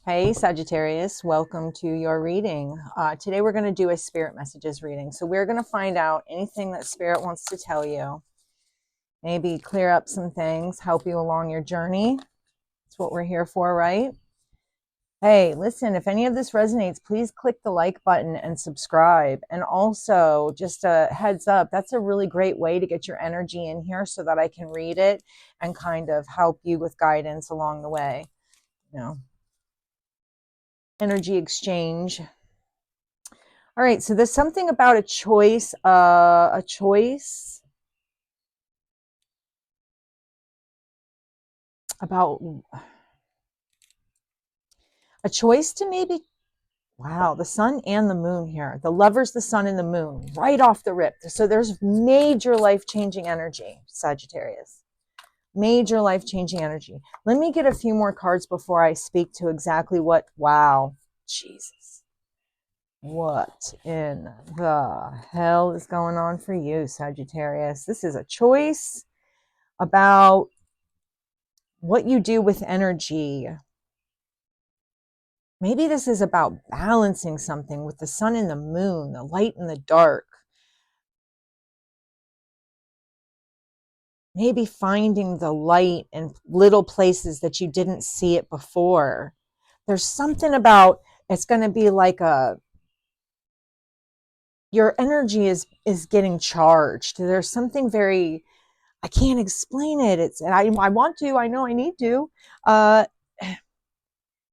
Hey Sagittarius, welcome to your reading. Today we're going to do a spirit messages reading. So we're going to find out anything that spirit wants to tell you. Maybe clear up some things, help you along your journey. That's what we're here for, right? Hey, listen, if any of this resonates, please click the like button and subscribe. And also, just a heads up, that's a really great way to get your energy in here so that I can read it and kind of help you with guidance along the way. You know, energy exchange. All right, so there's something about a choice about a choice to maybe, wow, the sun and the moon here. The lovers, the sun and the moon, right off the rip. So there's major life-changing energy, Sagittarius. Major life-changing energy. Let me get a few more cards before I speak to exactly what, wow, Jesus. What in the hell is going on for you, Sagittarius? This is a choice about what you do with energy. Maybe this is about balancing something with the sun and the moon, the light and the dark. Maybe finding the light in little places that you didn't see it before. There's something about, it's going to be like your energy is getting charged. There's something very, I can't explain it. I want to, I know I need to.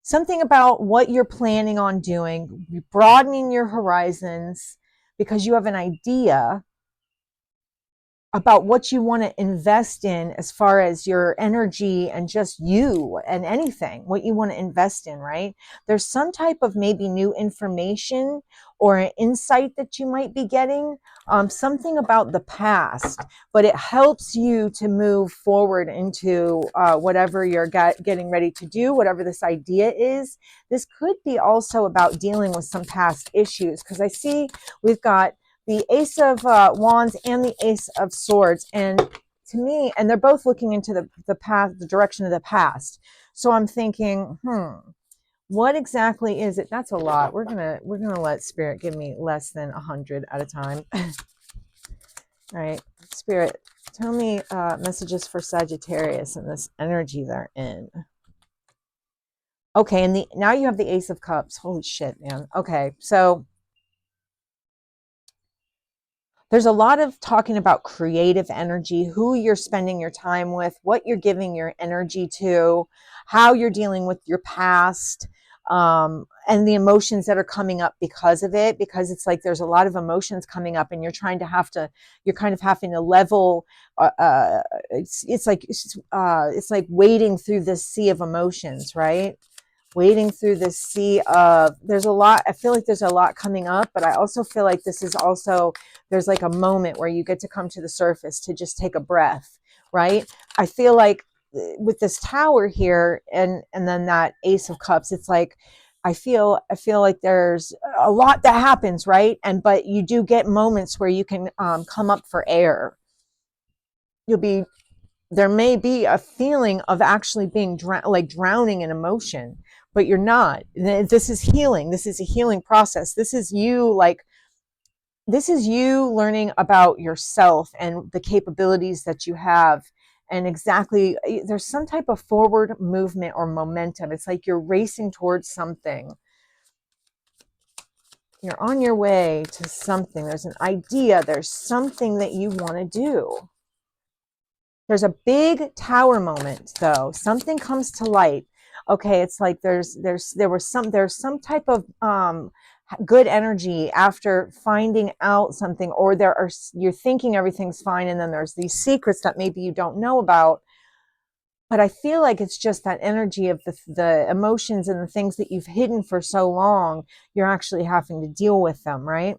Something about what you're planning on doing, broadening your horizons because you have an idea about what you want to invest in as far as your energy and just you and anything, what you want to invest in, right? There's some type of maybe new information or an insight that you might be getting, something about the past, but it helps you to move forward into whatever you're getting ready to do, whatever this idea is. This could be also about dealing with some past issues because I see we've got the Ace of Wands and the Ace of Swords, and to me, and they're both looking into the path, the direction of the past. So I'm thinking, what exactly is it? That's a lot. We're gonna let Spirit give me less than 100 at a time. All right, Spirit, tell me messages for Sagittarius and this energy they're in. Okay, and now you have the Ace of Cups. Holy shit, man. Okay, so there's a lot of talking about creative energy, who you're spending your time with, what you're giving your energy to, how you're dealing with your past, and the emotions that are coming up because of it. Because it's like there's a lot of emotions coming up, and you're kind of having to level. It's like wading through this sea of emotions, right? Wading through this sea of, there's a lot, I feel like there's a lot coming up, but I also feel like this is also, there's like a moment where you get to come to the surface to just take a breath, right? I feel like with this tower here and then that Ace of Cups, it's like I feel like there's a lot that happens, right? But you do get moments where you can come up for air. There may be a feeling of actually being drowning in emotion, but you're not. This is healing. This is a healing process. This is you learning about yourself and the capabilities that you have. And exactly, there's some type of forward movement or momentum. It's like you're racing towards something. You're on your way to something. There's an idea. There's something that you want to do. There's a big tower moment though. Something comes to light. Okay, it's like there's some type of good energy after finding out something, or you're thinking everything's fine, and then there's these secrets that maybe you don't know about. But I feel like it's just that energy of the emotions and the things that you've hidden for so long. You're actually having to deal with them, right?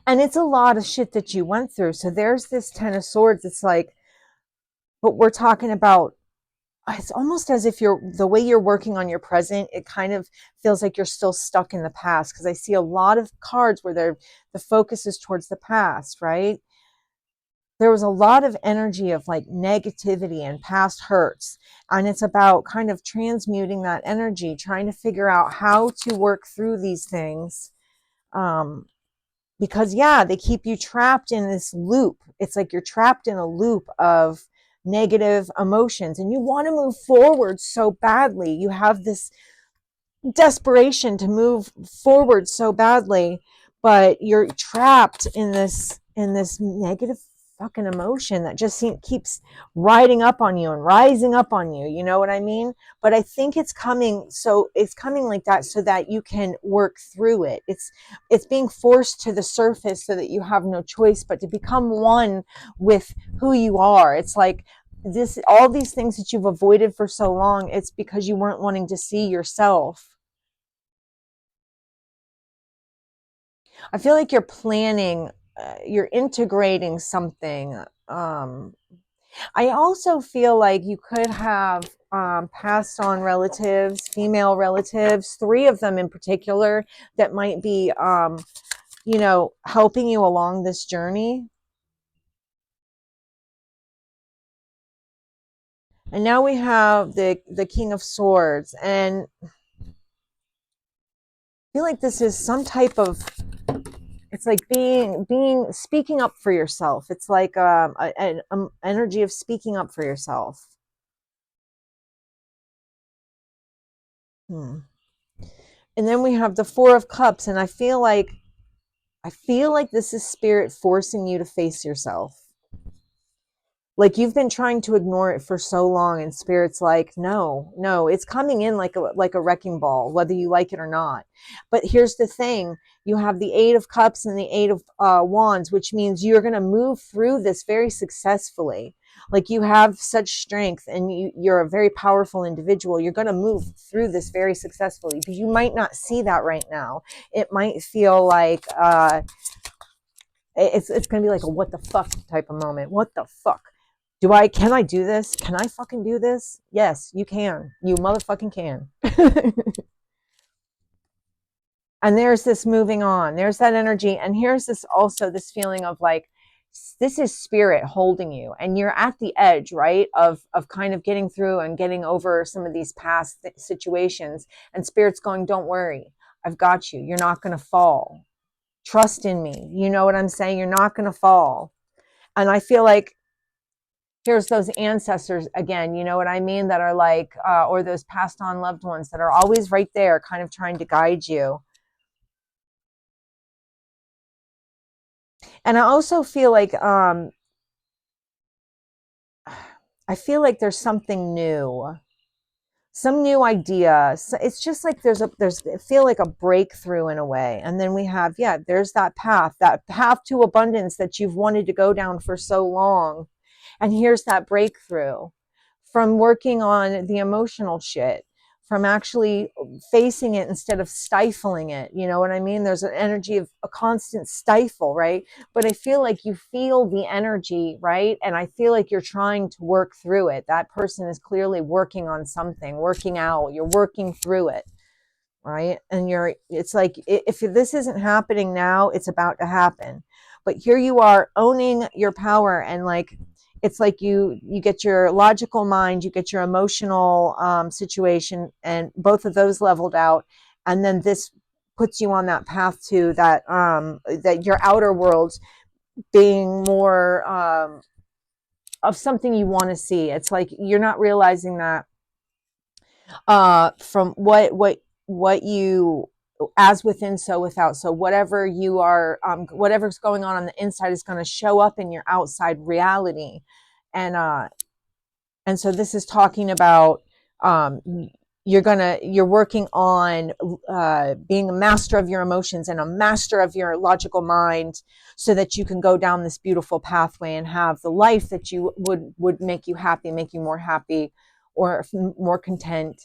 And it's a lot of shit that you went through. So there's this Ten of Swords. It's like, but we're talking about, it's almost as if the way you're working on your present, it kind of feels like you're still stuck in the past, because I see a lot of cards where the focus is towards the past, right? there was a lot of energy of like negativity and past hurts. And it's about kind of transmuting that energy, trying to figure out how to work through these things. Because yeah, they keep you trapped in this loop. It's like you're trapped in a loop of negative emotions and you want to move forward so badly. You have this desperation to move forward so badly, but you're trapped in this negative fucking emotion that just keeps riding up on you and rising up on you. You know what I mean? But I think it's coming. So it's coming like that so that you can work through it. It's being forced to the surface so that you have no choice but to become one with who you are. It's like this, all these things that you've avoided for so long, it's because you weren't wanting to see yourself. I feel like you're planning, you're integrating something. I also feel like you could have passed on relatives, female relatives, three of them in particular, that might be, helping you along this journey. And now we have the King of Swords, and I feel like this is some type of, it's like being speaking up for yourself. It's like an energy of speaking up for yourself. Hmm. And then we have the Four of Cups, and I feel like this is spirit forcing you to face yourself. Like you've been trying to ignore it for so long, and spirit's like, no, it's coming in like a wrecking ball, whether you like it or not. But here's the thing: you have the Eight of Cups and the Eight of Wands, which means you're going to move through this very successfully. Like you have such strength, and you're a very powerful individual. You're going to move through this very successfully, but you might not see that right now. It might feel like it's going to be like a what the fuck type of moment. What the fuck? Can I do this? Can I fucking do this? Yes, you can. You motherfucking can. And there's this moving on. There's that energy. And here's this also this feeling of like, this is spirit holding you. And you're at the edge, right? Of kind of getting through and getting over some of these past situations. And spirit's going, don't worry. I've got you. You're not going to fall. Trust in me. You know what I'm saying? You're not going to fall. And I feel like here's those ancestors again, you know what I mean? That are like, or those passed on loved ones that are always right there, kind of trying to guide you. And I also feel like, there's something new, some new idea. So it's just like I feel like a breakthrough in a way. And then we have, yeah, there's that path to abundance that you've wanted to go down for so long. And here's that breakthrough from working on the emotional shit, from actually facing it instead of stifling it. You know what I mean? There's an energy of a constant stifle, right? But I feel like you feel the energy, right? And I feel like you're trying to work through it. That person is clearly working on something, working out, you're working through it, right? And it's like, if this isn't happening now, it's about to happen. But here you are owning your power, and like, it's like you get your logical mind, you get your emotional situation, and both of those leveled out. And then this puts you on that path to that your outer world being more of something you want to see. It's like you're not realizing that from what you, as within so without. So whatever you are, whatever's going on the inside is going to show up in your outside reality. And so this is talking about, you're working on being a master of your emotions and a master of your logical mind, so that you can go down this beautiful pathway and have the life that you would make you happy, make you more happy, or more content.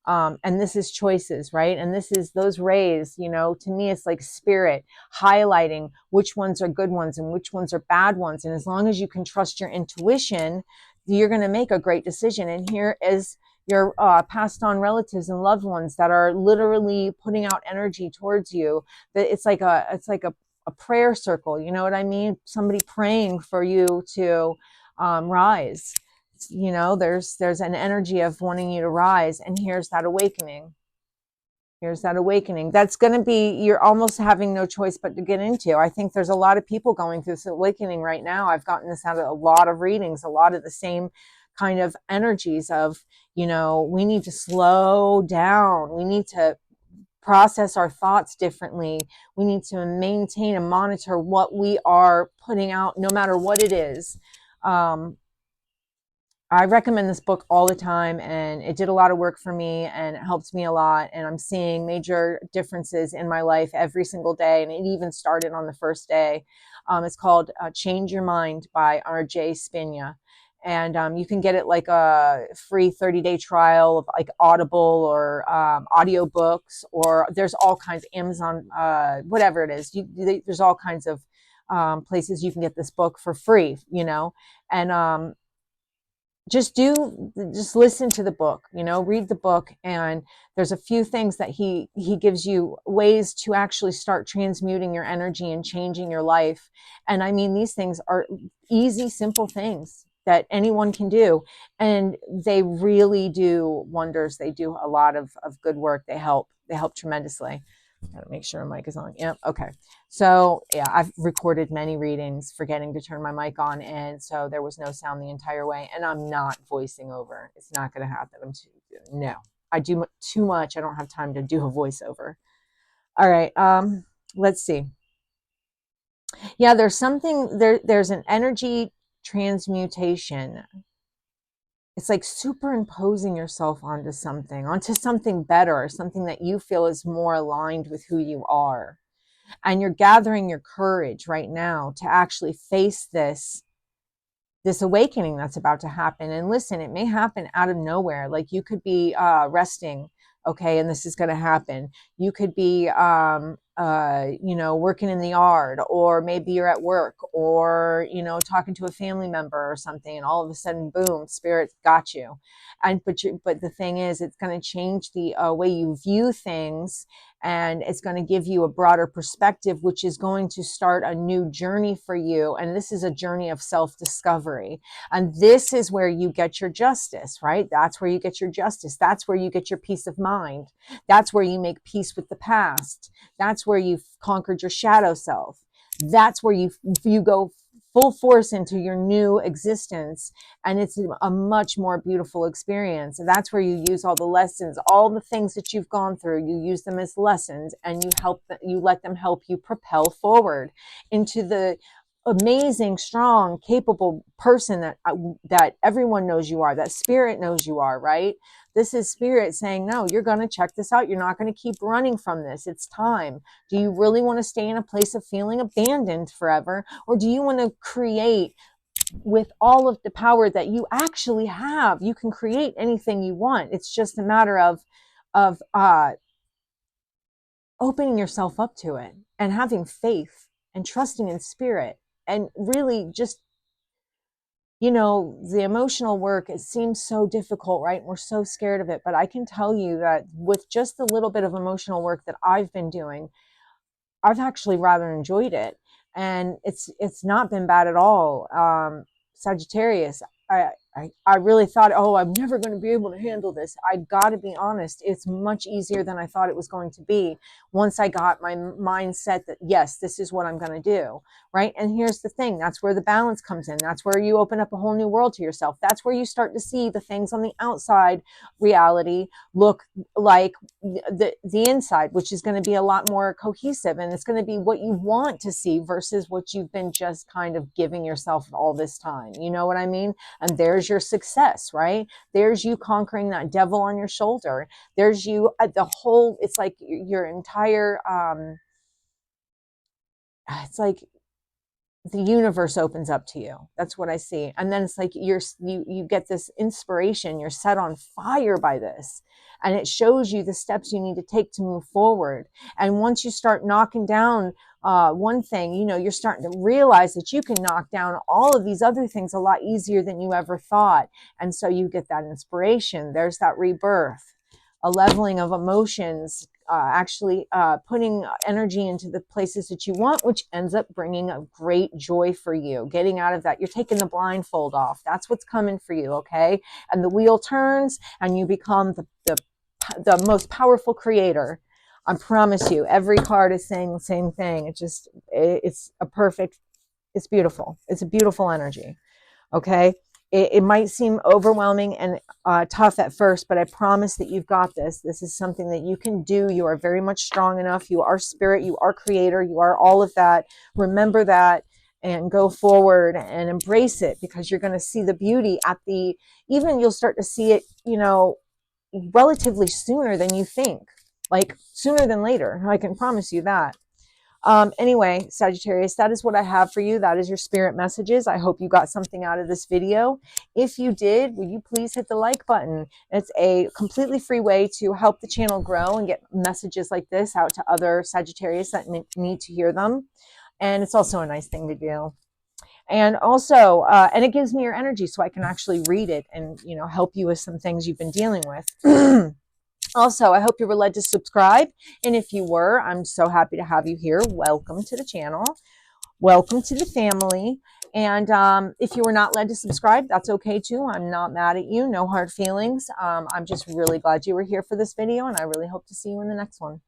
And this is choices, right? And this is those rays, to me, it's like spirit highlighting which ones are good ones and which ones are bad ones. And as long as you can trust your intuition, you're going to make a great decision. And here is your passed on relatives and loved ones that are literally putting out energy towards you. That it's like a a prayer circle. You know what I mean? Somebody praying for you to rise. You know, there's an energy of wanting you to rise, and here's that awakening. Here's that awakening. That's going to be, you're almost having no choice but to get into. I think there's a lot of people going through this awakening right now. I've gotten this out of a lot of readings, a lot of the same kind of energies of, you know, we need to slow down. We need to process our thoughts differently. We need to maintain and monitor what we are putting out, no matter what it is. I recommend this book all the time, and it did a lot of work for me, and it helped me a lot. And I'm seeing major differences in my life every single day. And it even started on the first day. It's called Change Your Mind by R.J. Spinya. And you can get it like a free 30-day trial of like Audible or audio books, or there's all kinds of Amazon, whatever it is. There's all kinds of places you can get this book for free, you know. And just listen to the book, you know, read the book. And there's a few things that he gives you ways to actually start transmuting your energy and changing your life. And I mean, these things are easy, simple things that anyone can do. And they really do wonders. They do a lot of good work. They help tremendously. Gotta make sure my mic is on. Yep. Okay. So yeah, I've recorded many readings forgetting to turn my mic on, and so there was no sound the entire way. And I'm not voicing over. It's not going to happen. No. I do too much. I don't have time to do a voiceover. All right. Let's see. Yeah, there's something there. There's an energy transmutation. It's like superimposing yourself onto something better, something that you feel is more aligned with who you are. And you're gathering your courage right now to actually face this awakening that's about to happen. And listen, it may happen out of nowhere. Like you could be resting, okay, and this is going to happen. You could be, you know, working in the yard, or maybe you're at work, or, you know, talking to a family member or something, and all of a sudden, boom, spirit got you. And but the thing is, it's going to change the way you view things, and it's going to give you a broader perspective, which is going to start a new journey for you. And this is a journey of self-discovery. And this is where you get your justice, right? That's where you get your justice. That's where you get your peace of mind. That's where you make peace with the past. That's where you've conquered your shadow self. That's where you go full force into your new existence. And it's a much more beautiful experience. And that's where you use all the lessons, all the things that you've gone through, you use them as lessons, and you let them help you propel forward into the amazing, strong, capable person that everyone knows you are, that spirit knows you are, right? This is spirit saying, no, you're going to check this out. You're not going to keep running from this. It's time. Do you really want to stay in a place of feeling abandoned forever? Or do you want to create with all of the power that you actually have? You can create anything you want. It's just a matter of opening yourself up to it, and having faith, and trusting in spirit, and really just, you know, the emotional work, it seems so difficult, right? We're so scared of it. But I can tell you that with just the little bit of emotional work that I've been doing, I've actually rather enjoyed it. And it's not been bad at all. Sagittarius, I really thought, oh, I'm never going to be able to handle this. I got to be honest, it's much easier than I thought it was going to be once I got my mindset that, yes, this is what I'm going to do, right? And here's the thing, that's where the balance comes in. That's where you open up a whole new world to yourself. That's where you start to see the things on the outside reality look like the inside, which is going to be a lot more cohesive, and it's going to be what you want to see versus what you've been just kind of giving yourself all this time. You know what I mean? And there's your success, right? There's you conquering that devil on your shoulder. There's you the whole, it's like your entire it's like the universe opens up to you. That's what I see. And then it's like you get this inspiration. You're set on fire by this, and it shows you the steps you need to take to move forward. And once you start knocking down one thing, you know, you're starting to realize that you can knock down all of these other things a lot easier than you ever thought. And so you get that inspiration. There's that rebirth, a leveling of emotions, actually putting energy into the places that you want, which ends up bringing a great joy for you. Getting out of that, you're taking the blindfold off. That's what's coming for you, okay? And the wheel turns, and you become the most powerful creator. I promise you, every card is saying the same thing. It's a perfect, it's beautiful. It's a beautiful energy. Okay. It might seem overwhelming and tough at first, but I promise that you've got this. This is something that you can do. You are very much strong enough. You are spirit. You are creator. You are all of that. Remember that and go forward and embrace it, because you're going to see the beauty even you'll start to see it, relatively sooner than you think, like sooner than later. I can promise you that. Anyway, Sagittarius, that is what I have for you. That is your spirit messages. I hope you got something out of this video. If you did, will you please hit the like button? It's a completely free way to help the channel grow and get messages like this out to other Sagittarius that need to hear them. And it's also a nice thing to do. And also, and it gives me your energy so I can actually read it and, help you with some things you've been dealing with. Also, I hope you were led to subscribe. And if you were, I'm so happy to have you here. Welcome to the channel. Welcome to the family. And if you were not led to subscribe, that's okay too. I'm not mad at you. No hard feelings. I'm just really glad you were here for this video, and I really hope to see you in the next one.